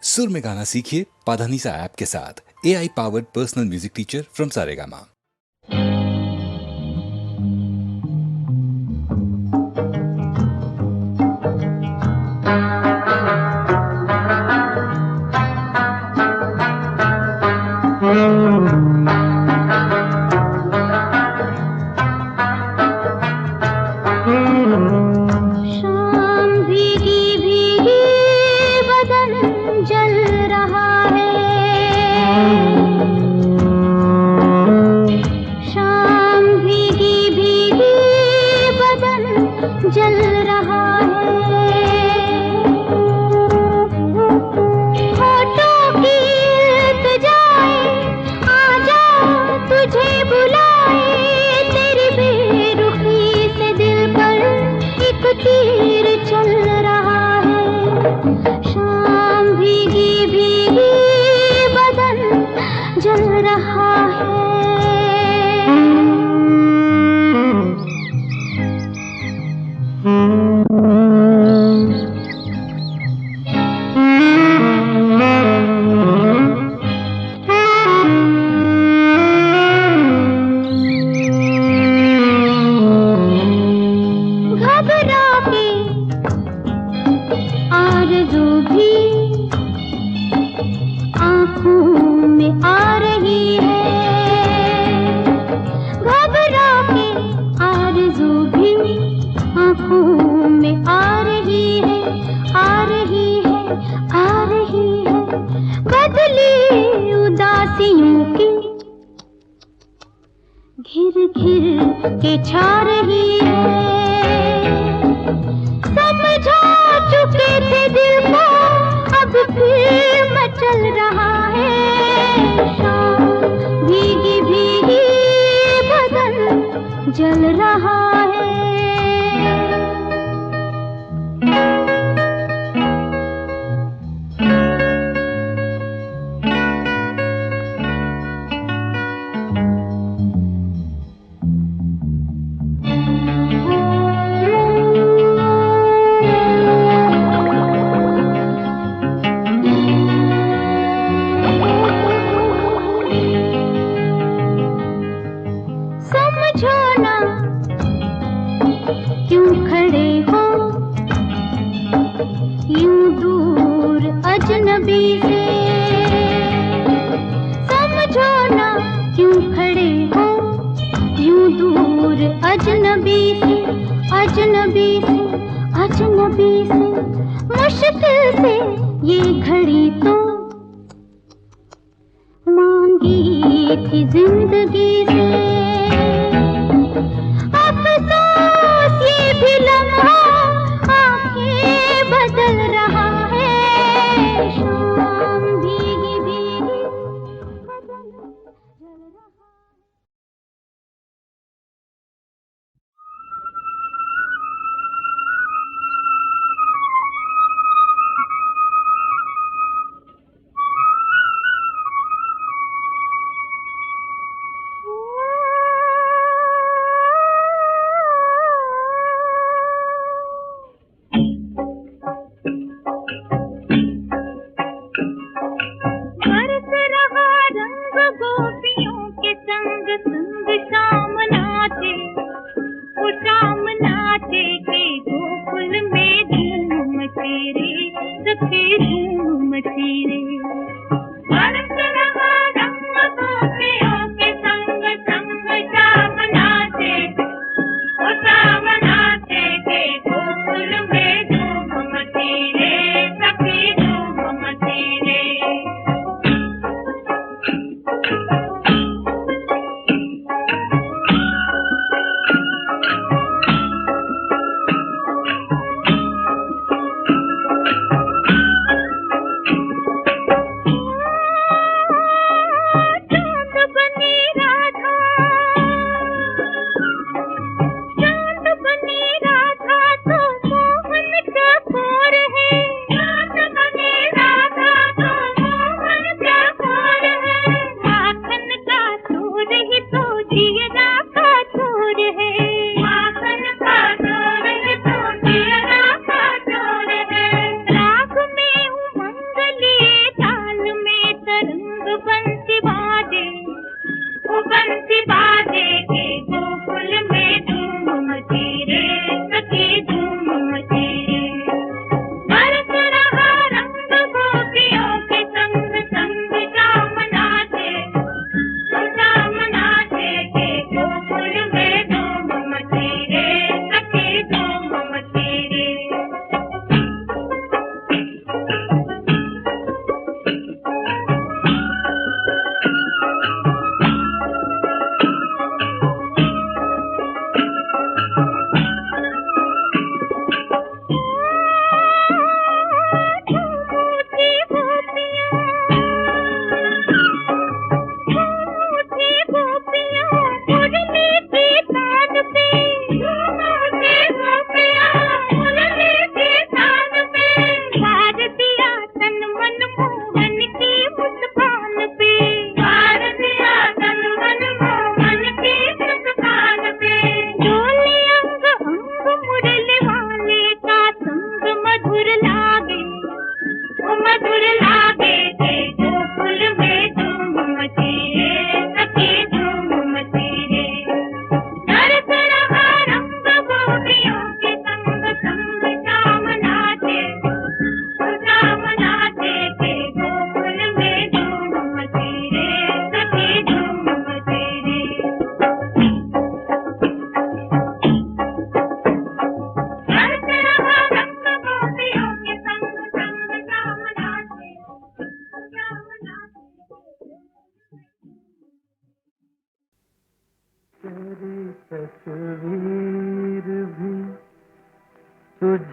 सुर में गाना सीखिए पाधानीसा ऐप के साथ। AI powered personal music teacher from Saregama. जल रहा है, होठों की इल्तिजाए, आजा तुझे बुलाए, तेरी बेरुखी से दिल पर एक तीर चल रहा है। शाम भीगी भीगी बदन जल रहा है। आरज़ू भी आँखों में आ रही है, घबरा के आरज़ू भी आँखों में आ रही है, आ रही है, आ रही है। बदली उदासियों की घिर घिर के छा रही है। समझा चुके थे दिल को, अब फिर मचल रहा है। शाम भीगी भीगी बदन जल रहा है। समझो ना क्यों खड़े हो यूं दूर अजनबी से, समझो ना क्यों खड़े हो यूं दूर अजनबी से, अजनबी से, अजनबी से। मुश्किल से ये घड़ी तो मांगी थी जिंदगी से। अफसोस ये भी लम्हा आंखें बदल रहा है। शाम भीगी भीगी बदन जल रहा है।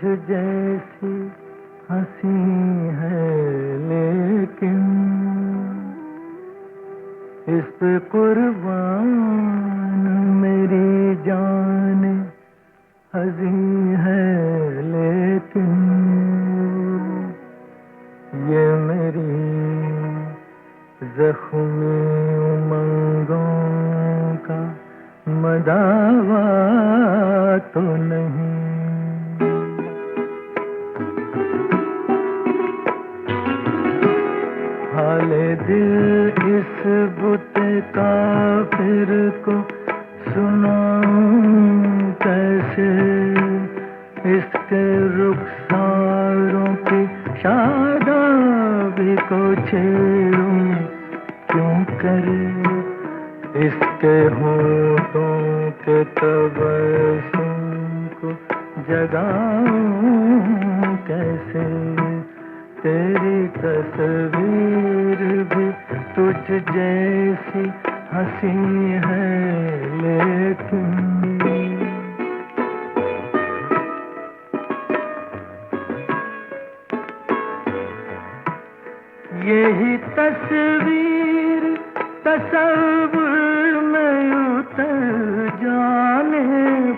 तुझ जैसी हंसी है लेकिन इस पे कुर्बान मेरी जान हंसी है लेकिन ये मेरी जख्मी उमंगों का मदावा तो नहीं। हाले दिल इस बुते काफिर को सुनाऊं कैसे, इसके रुखसारों की शादाबी को छेड़ूं क्यों करे, इसके होठों के तबस्सुम को जगाऊं कैसे। तेरी तस्वीर भी तुझ जैसी हंसी है लेकिन यही तस्वीर तसव्वुर में उतर जाने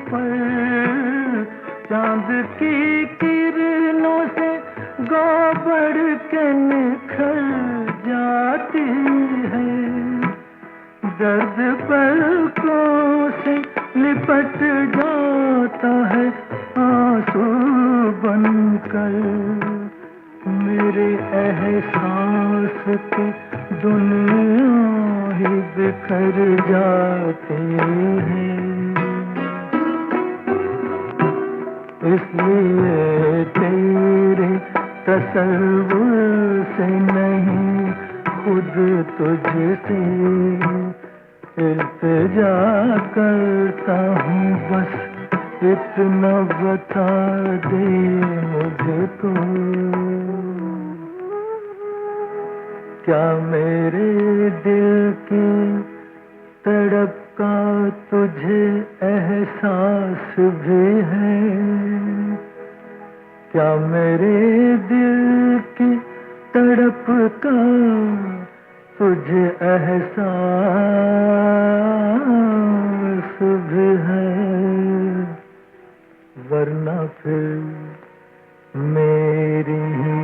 पर चांद की किरणों से गोबर के निखर जाती है। दर्द पलकों से लिपट जाता है आंसू बनकर, मेरे एहसास की दुनिया ही बिखर जाती है। इसलिए तेरे तसव्वुर से नहीं खुद तुझसे इल्तिजा करता हूँ, बस इतना बता दे मुझको, क्या मेरे दिल की तड़प का तुझे एहसास भी है, क्या मेरे दिल की तड़प का तुझे एहसास भी है, वरना फिर मेरी ही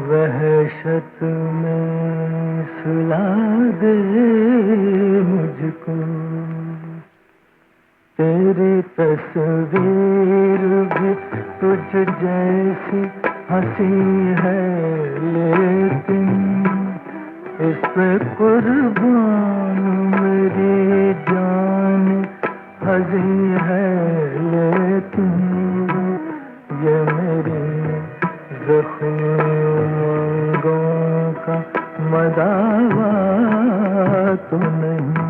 वहशत में सुला दे मुझको। तेरी तस्वीर भी तुझ जैसी हंसी है लेकिन इस पे कुर्बान मेरी जान हंसी है लेकिन ये मेरी ज़ख्मी उमंगों का मदावा तो नहीं।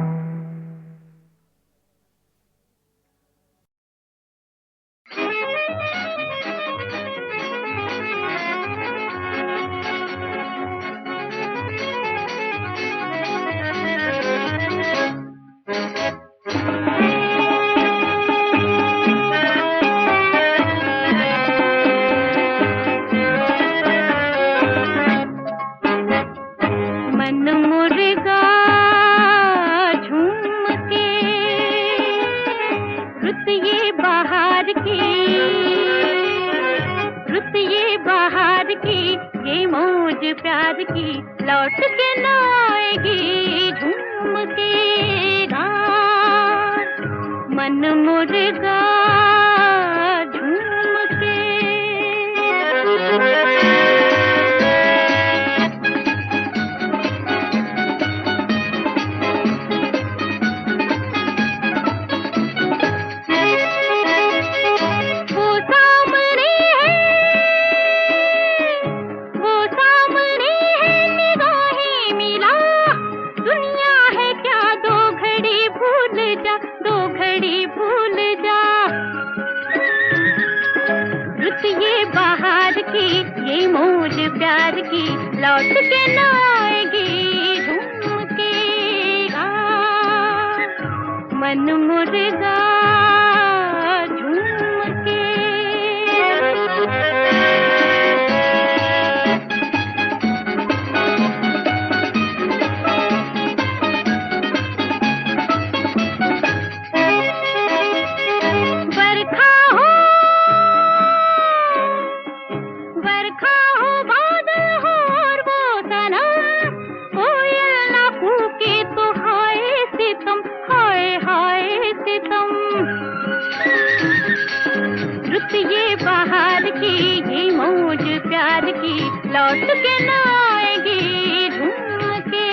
प्यार की लौट के न आएगी झूम के रात, मन मुर्गा झूम के। ये मौज प्यार की लौट के न आएगी झूम के मन मुर्गा झूम के। नाएगी झूम के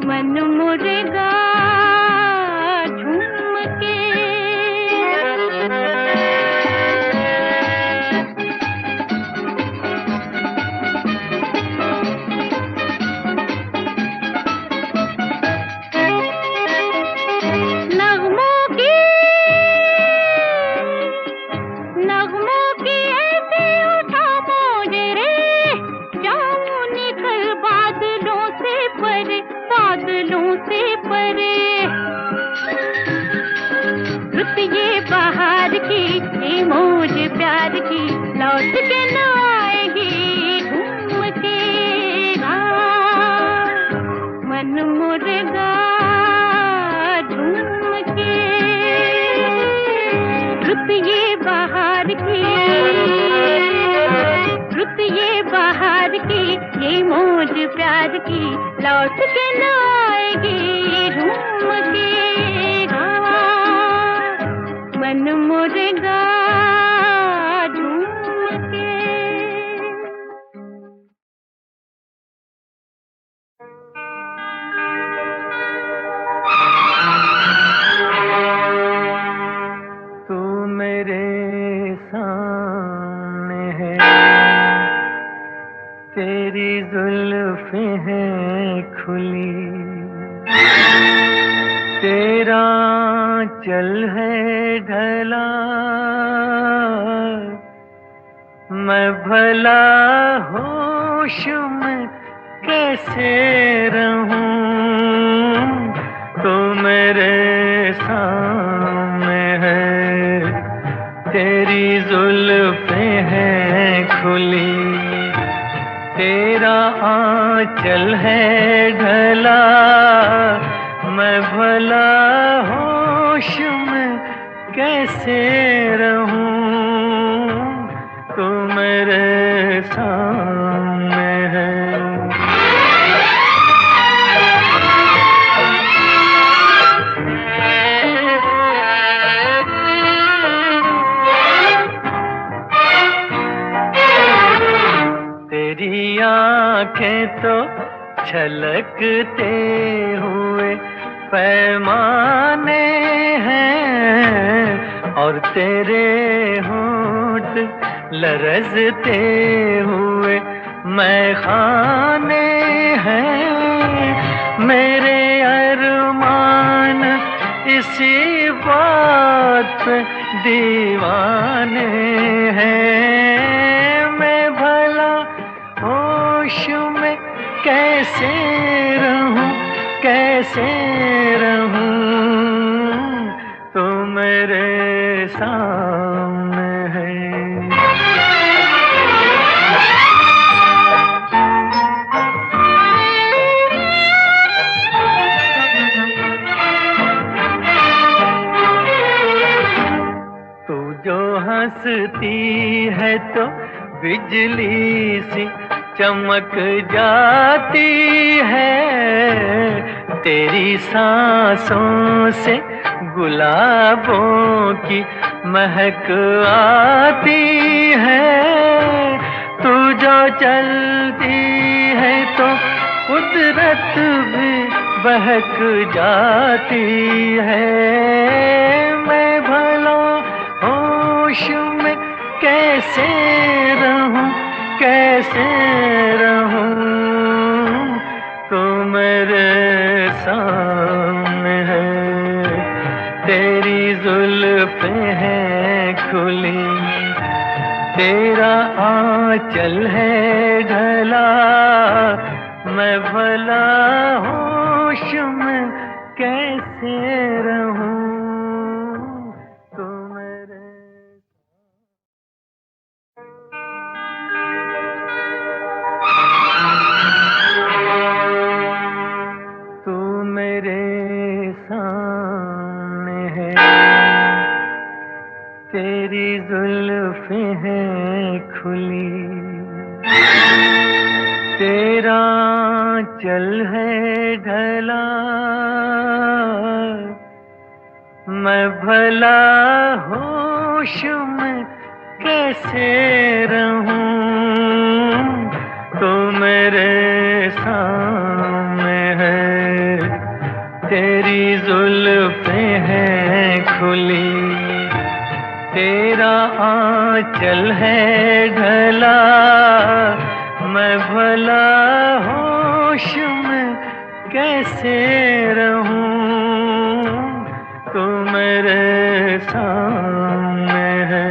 मन मुर्गा झूम के। नगमों की ऐसे उठा मौज रे, जाऊं निकल बादलों से परे, बादलों से परे। रुत ये बहार की, ये मौज प्यार की, लौट के न आएगी घूम के मन मुर्गा झूम के। रुत ये बहार की, रुत ये बहार की, ये मौज प्यार की, लौट के न आएगी झूम के मन मुर्गा झूम के। तू मेरे सामने है, तेरी जुल्फें हैं खुली, तेरा चल है ढला, मैं भला होश में कैसे रहूं। तू मेरे सामने है, तेरी जुल्फें हैं खुली, तेरा आंचल है ढला, मैं भला होश में कैसे रहूं। तू मेरे सामने है। तेरी आंखें तो छलकते हुए पैमाने हैं, और तेरे होंठ लरजते हुए मैखाने हैं। मेरे अरमान इसी बात पे दीवाने हैं। मैं भला होश में कैसे रहूं, कैसे रहूं। तो मेरे सामने है। तू जो हंसती है तो बिजली सी चमक जाती है। तेरी सांसों से गुलाबों की महक आती है। तू जो चलती है तो कुदरत भी बहक जाती है। मैं भला होश में कैसे रहूं, कैसे रहूं। तू मेरे सामने है। तेरी जुल्फें हैं खुली, तेरा आंचल है ढला। मैं भला होश में कैसे रहूं। तू मेरे तू मेरे सामने है। तेरी जुल्फें हैं खुली, तेरा चल है ढला। मैं भला होश में कैसे रहूं। मेरे सामने है, तेरी जुल्फें हैं खुली, तेरा आंचल है ढला, मैं भला होश में कैसे रहूं, तू मेरे सामने है।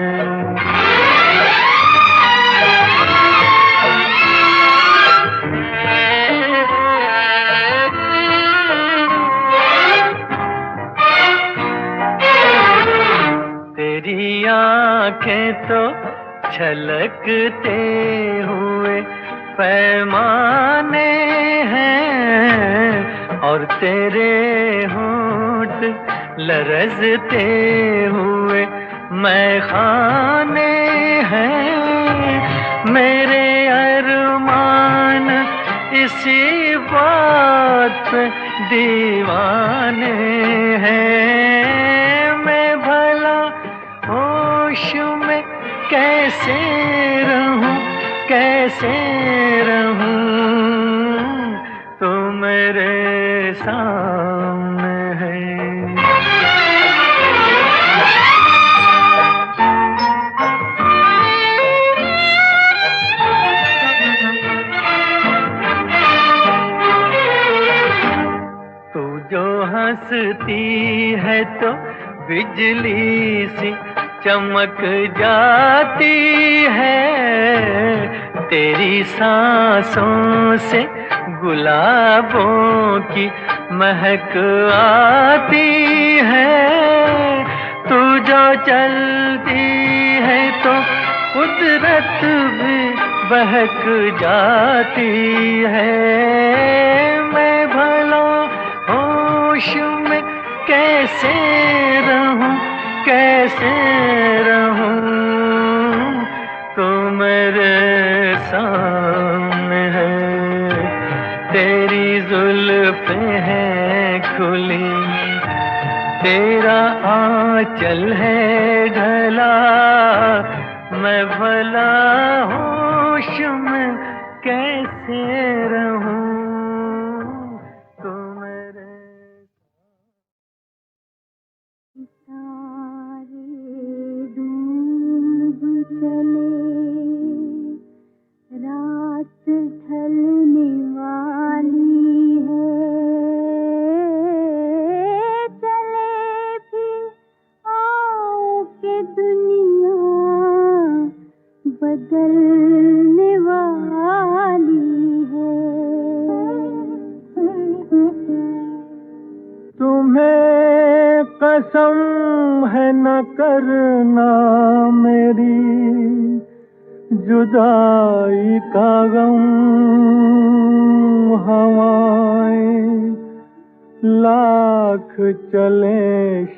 तेरी आंखें तो छलकते हुए पैमाने हैं, और तेरे होंठ लरजते हुए मैखाने हैं। मेरे अरमान इसी बात पे दीवाने हैं, मैं भला होश में कैसे रहूं, कैसे रहूं, तू मेरे सामने है। तू जो हंसती है तो बिजली सी चमक जाती है, तेरी सांसों से गुलाबों की महक आती है। तू जो चलती है तो कुदरत भी बहक जाती है, मैं भला होश में कैसे रहूं, कैसे रहूं, तू मेरे सामने है, तेरी जुल्फें हैं खुली, तेरा आंचल है ढला, मैं भला होश में कैसे रहूं, तू मेरे तारे डूब चले, रात ढलने वाली है, चले भी आओ के दुनिया बदलने वाली है। तुम्हें कसम है न करना मेरी जुदाई का गम, हवाएं लाख चले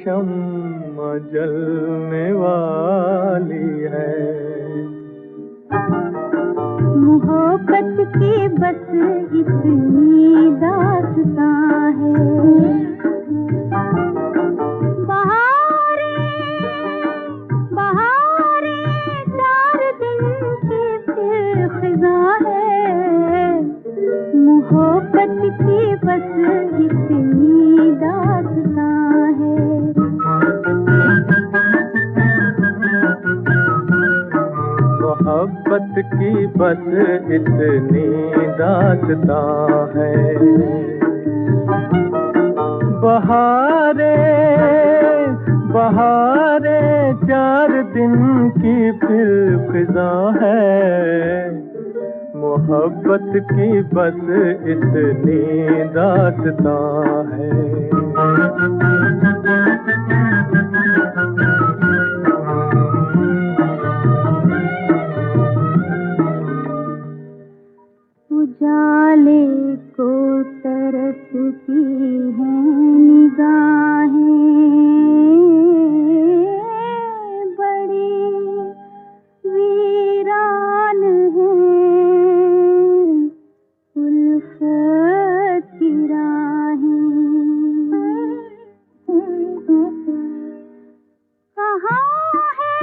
शम्मा जलने वाली है। मोहब्बत की बस इतनी दास्तां है, बहारें बहारें 4 दिन की फिर खिज़ां है, मोहब्बत की बस इतनी दास्तां है। मोहब्बत की बस इतनी दास्तां है, बहारे बहारे 4 दिन की फिर खिज़ां है, मोहब्बत की बस इतनी दास्तां है। उजाले को तरसती हैं निगाहें, बड़ी वीरान हैं उल्फत की राहें। कहाँ है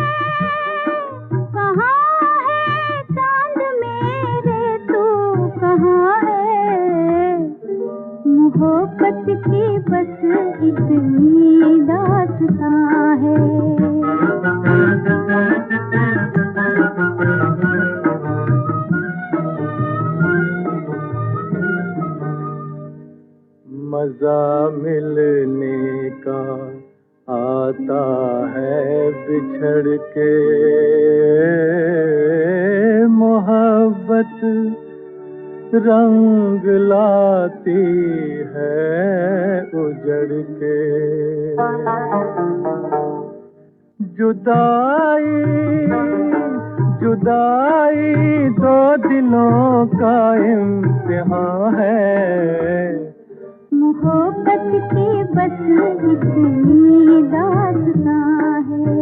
चांद मेरे, तू की बस इतनी दास्तां है। मजा मिलने का आता है बिछड़ के, मोहब्बत रंग लाती है उजड़ के। जुदाई जुदाई दो दिलों का इम्तिहान है। मोहब्बत की बस इतनी दास्तां है।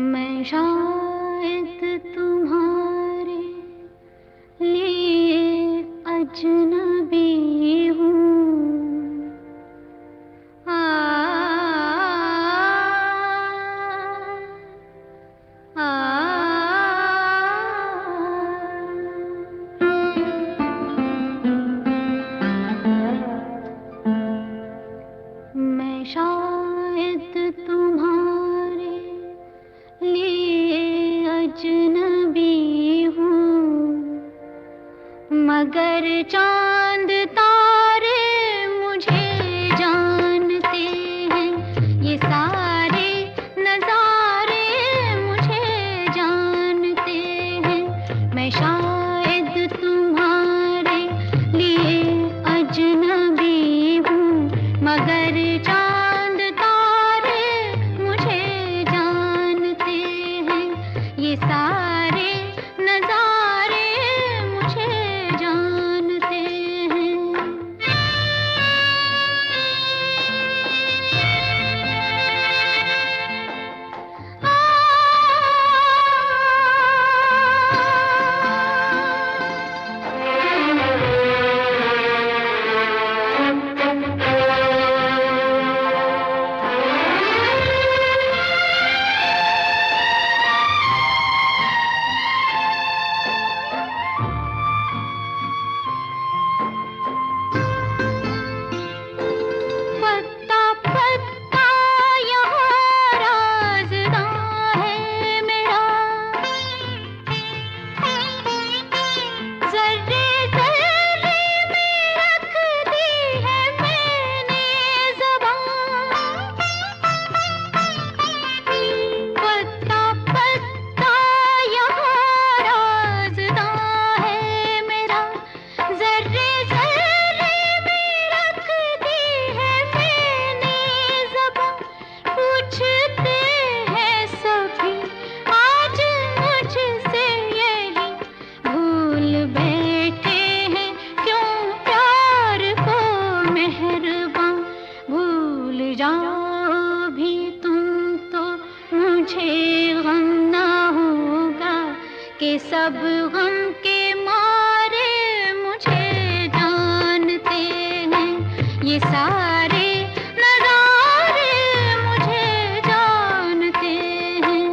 मैं शायद तुम्हारे लिए अजनबी हूँ। मैं शायद तुम्हारे लिए अजनबी हूँ, मगर चांद तारे मुझे जानते हैं। ये सारे नजारे मुझे जानते हैं। मैं शायद तुम्हारे लिए अजनबी हूँ, मगर चांद तारे मुझे जानते हैं। ये सारे नजारे मुझे जानते हैं। पत्ता पत्ता यहाँ राज़दां है मेरा, ज़र्रे ज़र्रे में रख दी है मैंने ज़बान। पत्ता पत्ता यहाँ राज़दां है मेरा, ज़र्रे ज़र्रे में रख दी है मैंने ज़बान। पूछते हैं सभी आज मुझसे यही, भूल बैठे हैं क्यों प्यार को मेहरबान। भूल जाओ भी तुम तो मुझे गम ना होगा, कि सब गम के मारे मुझे जानते हैं। ये सारे नजारे मुझे जानते हैं।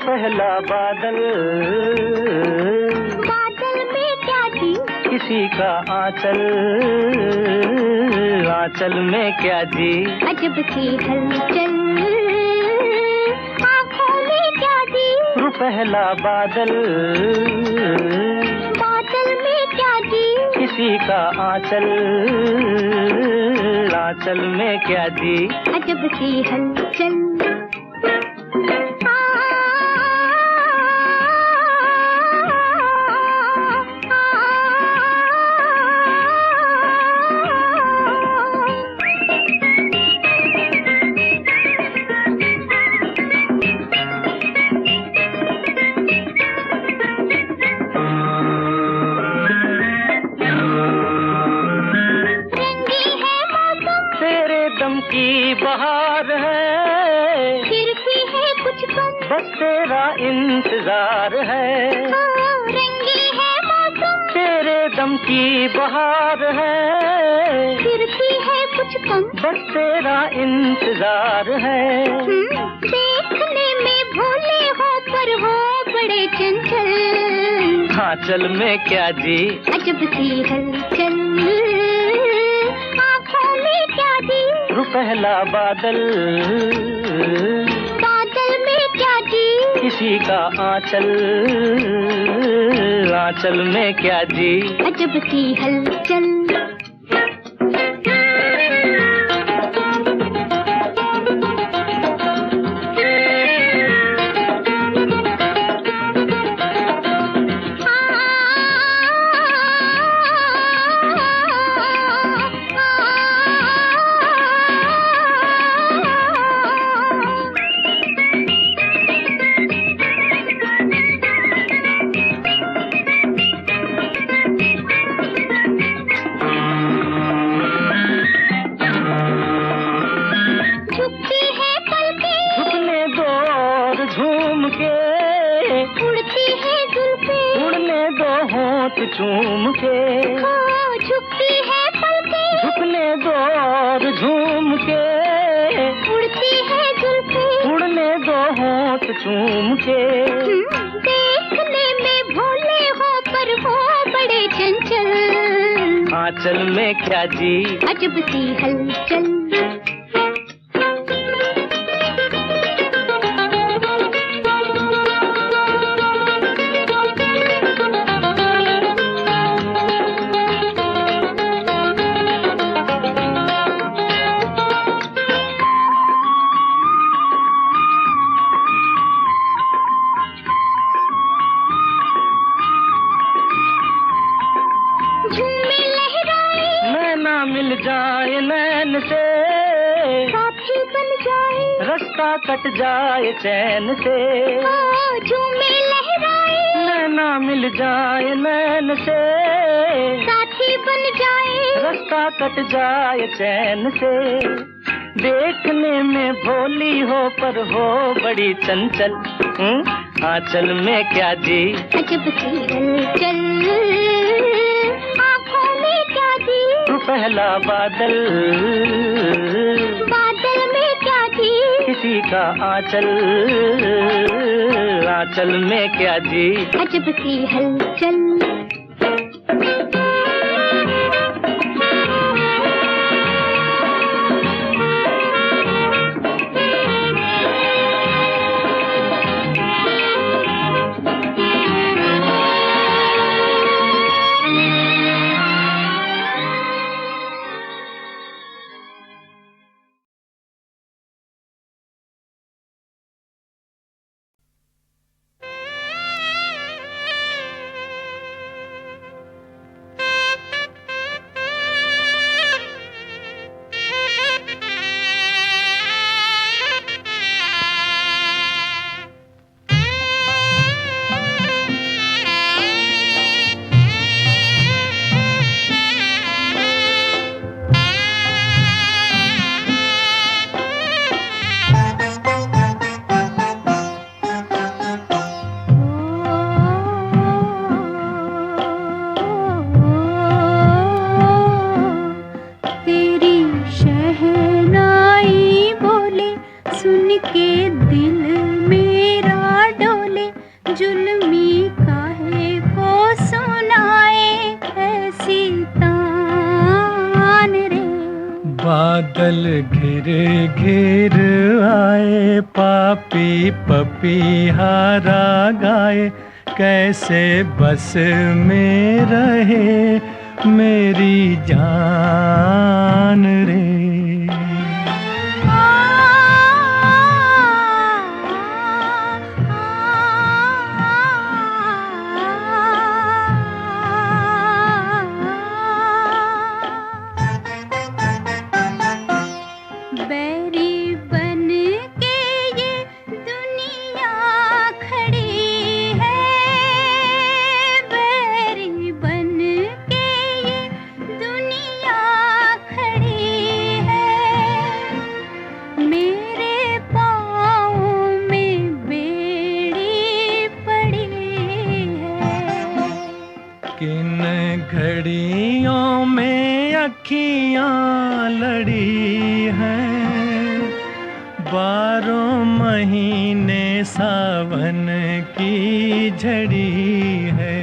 पहला बादल, बादल में क्या जी? किसी का आंचल, आंचल में क्या जी? अजब सी हलचल, आँखों में क्या जी? पहला बादल, बादल में क्या जी? किसी का आंचल, आंचल में क्या जी? अजब सी हलचल। की बहार है, फिर भी है कुछ कम, बस तेरा इंतजार है। रंगी है मौसम, तेरे दम की बहार है, फिर भी है कुछ कम, बस तेरा इंतजार है। देखने में भोले हो पर हो बड़े चंचल, आंचल में क्या जी? अजब सी हलचल, आँखों में क्या जी? पहला बादल, बादल में क्या जी? किसी का आंचल, आंचल में क्या जी? अजब सी हलचल। झूम के झुकती है पलकें, झुकने दो और झूम के, उड़ती है जुल्फें, उड़ने दो होंठ झूम के। देखने में भोले हो पर हो बड़े चंचल, आंचल में क्या जी? अजब सी हलचल। मिल जाए नैन से, साथी बन जाए, रास्ता कट जाए चैन से। झूमे लहराए, नैना मिल जाए नैन से, साथी बन जाए, रास्ता कट जाए चैन से। देखने में भोली हो पर हो बड़ी चंचल, आंचल में क्या जी? अजब सी हलचल, पहला बादल, बादल में क्या जी? किसी का आंचल, आंचल में क्या जी? अजब सी हलचल। बादल घिर घिर आए, पापी पपीहारा गाए, कैसे बस में रहे मेरी जान रे। बैरी बन के ये दुनिया खड़ी है, बैरी बन के ये दुनिया खड़ी है, मेरे पाँव में बेड़ी पड़ी है। किन घड़ियों में अखियाँ लड़ी हैं, 12 महीने सावन की झड़ी है।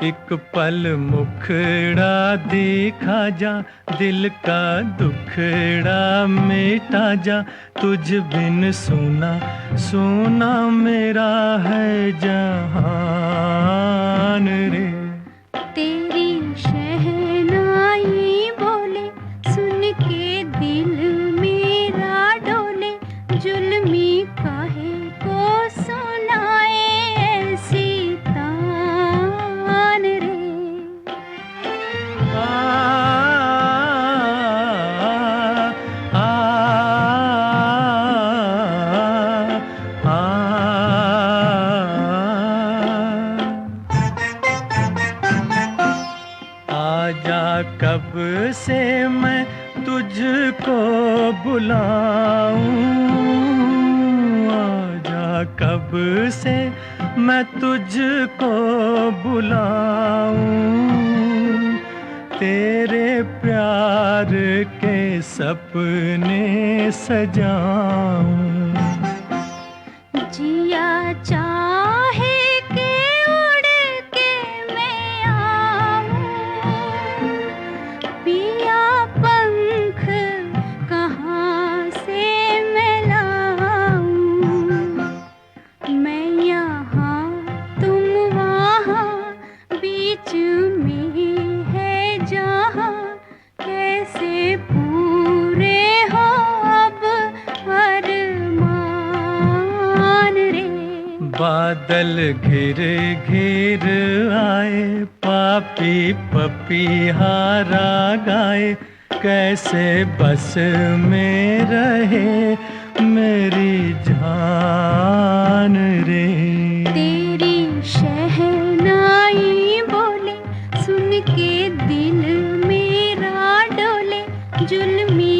एक पल मुखड़ा देखा जा, दिल का दुखड़ा मिटा जा, तुझ बिन सुना सुना मेरा है जहान रे। तेरी शहनाई बोले, सुन के दिल मेरा डोले, जुल्मी काहे को सुनाए ऐसी तान रे। आ, आ, आ, आजा कब से मैं तुझको बुलाऊं, आजा कब से मैं तुझको बुलाऊं, तेरे प्यार के सपने सजाऊं। जिया चाहे के उड़ के मैं आऊं, पिया पंख कहाँ से मैं लाऊं, मैं यहाँ तुम वहाँ, बीच में है जहाँ, कैसे पूरे हो अब अरमान रे। बादल घिर घिर आए, पापी पपीहारा गाए, कैसे बस में रहे मेरी जान रे। तेरी शहनाई बोले, सुन के दिल मेरा डोले, जुल्मी